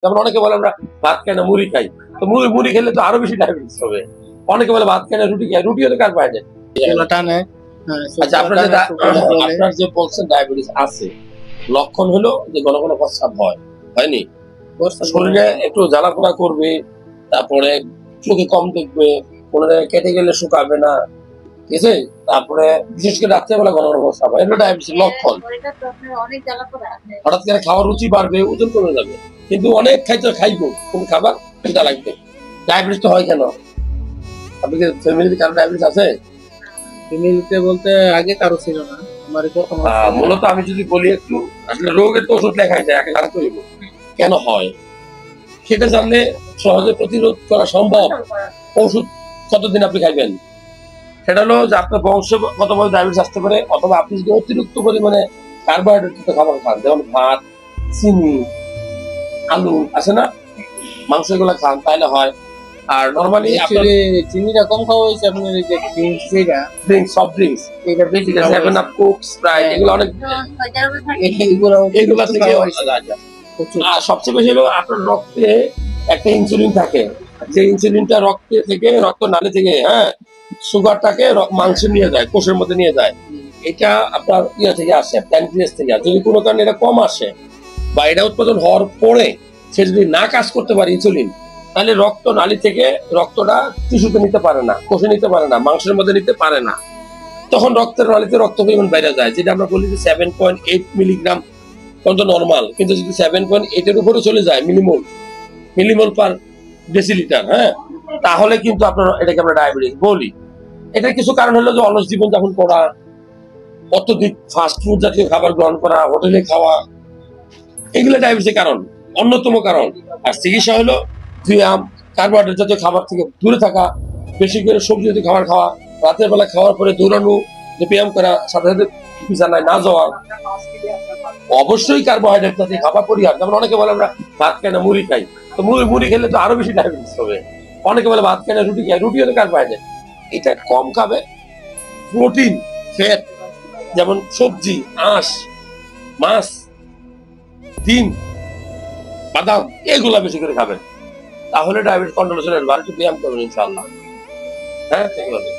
যেমন অনেকে বলে আমরা ভাত খাই না মুড়ি খাই, তো মুড়ি খেলে তো আরো বেশি ডায়াবেটিস হবে। অনেকে বলে ভাত খাই না রুটি খাই, রুটিও তো কার্বোহাইড্রেট। আচ্ছা, আপনার যে বলছেন ডায়াবেটিস আছে, লক্ষণ হলো যে ঘন ঘন প্রস্রাব হয়নি, শরীরে একটু জ্বালাপোড়া করবে, তারপরে চোখে কম দেখবে, কোনো কেটে গেলে শুকাবে না, ঠিক আছে, তারপরে বিশেষ করে রাত্রেবেলা ঘন ঘন প্রস্রাব হয়, এটা ডায়াবেটিসের লক্ষণ। হঠাৎ করে খাওয়ার রুচি বাড়বে, ওজন কমে যাবে, কিন্তু অনেক খাইবো কোন খাবার সেটা লাগবে। ডায়াবেটিস তো হয় কেন? আপনাদের ফ্যামিলিতে কারো ডায়াবেটিস আছে? ফ্যামিলিতে বলতে আগে কারো ছিল না, মূলত আমি যদি বলি একটু, আসলে রোগের তো ওষুধ লেখাই যায়, আগে জানতে হইব কেন হয়, সেটা জানলে সহজে প্রতিরোধ করা সম্ভব। ওষুধ কতদিন আপনি খাইবেন, সেটা হলো যে আপনার বংশগতভাবে ডায়াবেটিস আসতে পারে, অথবা আপনি যদি অতিরিক্ত পরিমাণে কার্বোহাইড্রেট যুক্ত খাবার খান, যেমন ভাত, চিনি, আলু আছে না, মাংস, এগুলো খান, তাহলে হয়। আর নরমালি চিনিটা কম খাওয়া হয়েছে আপনার, এই যে ড্রিঙ্কস, সফট ড্রিঙ্কস, এটা বেশি আছে, 7 আপ, কোক, স্প্রাইট, এগুলো অনেক, এগুলো থেকে। আর সবচেয়ে বেশি হলো আপনার রক্তে একটা ইনসুলিন থাকে, যে ইনসুলিনটা রক্তে থেকে, রক্ত নালী থেকে, সুগারটাকে মাংসে নিয়ে যায়, কোষের মধ্যে নিয়ে যায়। এটা আপনার ইয়ে থেকে আসে, প্যানক্রিয়াস থেকে। যদি কোনো কারণে এটা কম আসে বা এটা উৎপাদন হওয়ার পরে সে যদি না কাজ করতে পারে ইনসুলিন, তাহলে রক্ত নালী থেকে রক্তটা টিস্যুতে নিতে পারে না, কোষে নিতে পারে না, মাংসের মধ্যে নিতে পারে না, তখন রক্তের নালীতে রক্ত পরিমাণ বেড়ে যায়, যেটা আমরা বলি যে 7.8 মিলিগ্রাম পর্যন্ত নর্মাল। কিন্তু যদি 7.8 এর উপরে চলে যায়, মিলিমোল পার ডেসিলিটার, তাহলে কিন্তু আপনার এটাকে আমরা ডায়াবেটিস বলি। এটার কিছু কারণ হলো যে অলস জীবনযাপন করা, অত্যধিক ফাস্ট ফুড জাতীয় খাবার গ্রহণ করা, হোটেলে খাওয়া, এগুলো ডায়াবেটিসের কারণ, অন্যতম কারণ। আর চিকিৎসা হলো ব্যায়াম, কার্বোহাইড্রেট জাতীয় খাবার থেকে দূরে থাকা, বেশি করে সবজি জাতীয় খাবার খাওয়া, রাতের বেলা খাওয়ার পরে দৌড়ানো, ব্যায়াম করা, সাথে সাথে বিছানায় না যাওয়া, অবশ্যই কার্বোহাইড্রেট জাতীয় খাবার পরিহার। যেমন অনেকে বলে আমরা ভাত খাই না মুড়ি খাই, তো মুড়ি খেলে তো আরো বেশি ডায়াবেটিস হবে। অনেকে বলে ভাত খাই না রুটি খাই, রুটিও তো কার্বোহাইড্রেট। এটা কম খাবে, প্রোটিন, ফ্যাট, যেমন সবজি, আঁশ, মাছ, ডিম, বাদাম, এগুলা বেশি করে খাবেন, তাহলে ডায়াবেটিস কন্ট্রোলে চলে আসবে। আর একটু ব্যায়াম করবেন ইনশাআল্লাহ। ঠিক আছে।